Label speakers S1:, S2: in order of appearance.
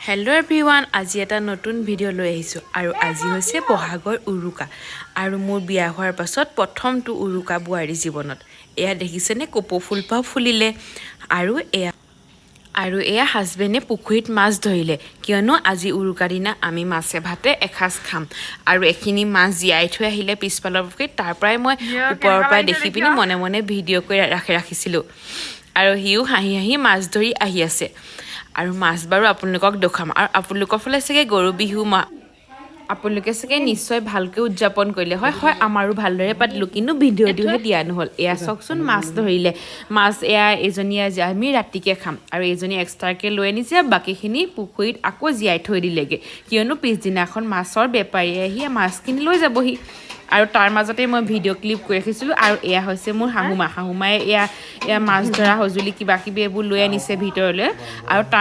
S1: Hello' everyone, আজি এটা নতুন ভিডিঅ' লৈ আহিছোঁ আৰু আজি হৈছে বহাগৰ উৰুকা আৰু মোৰ বিয়া হোৱাৰ পাছত প্ৰথমটো উৰুকা বোৱাৰী জীৱনত। এয়া দেখিছেনে, কপৌ ফুলপাহ ফুলিলে আৰু এয়া হাজবেণ্ডে পুখুৰীত মাছ ধৰিলে, কিয়নো আজি উৰুকাৰ দিনা আমি মাছে ভাতে এসাঁজ খাম। আৰু এইখিনি মাছ জীয়াই থৈ আহিলে পিছফালৰ পুখুৰীত, তাৰ পৰাই মই ওপৰৰ পৰাই দেখি পিনি মনে মনে ভিডিঅ' কৰি ৰাখিছিলোঁ। আৰু সিও হাঁহি হাঁহি মাছ ধৰি আহি আছে। আৰু মাছ বাৰু আপোনালোকক দেখুৱাম। আৰু আপোনালোকৰ ফালে চাগে গৰু বিহু আপোনালোকে চাগে নিশ্চয় ভালকৈ উদযাপন কৰিলে। হয়, আমাৰো ভালদৰে পাতিলোঁ, কিন্তু ভিডিঅ'টোহে দিয়া নহ'ল। এয়া চাওকচোন, মাছ ধৰিলে। মাছ এয়া এজনীয়ে আমি ৰাতিকৈ খাম আৰু এজনী এক্সট্ৰাকৈ লৈ আনিছে, বাকীখিনি পুখুৰীত আকৌ জীয়াই থৈ দিলেগৈ, কিয়নো পিছদিনাখন মাছৰ বেপাৰী আহি মাছখিনি লৈ যাবহি। আৰু তাৰ মাজতে মই ভিডিঅ' ক্লিপ কৰি ৰাখিছিলোঁ। আৰু এয়া হৈছে মোৰ শাহুমায়ে এয়া মাছ ধৰা সঁজুলি কিবাকিবি এইবোৰ লৈ আনিছে ভিতৰলৈ। আৰু তাৰ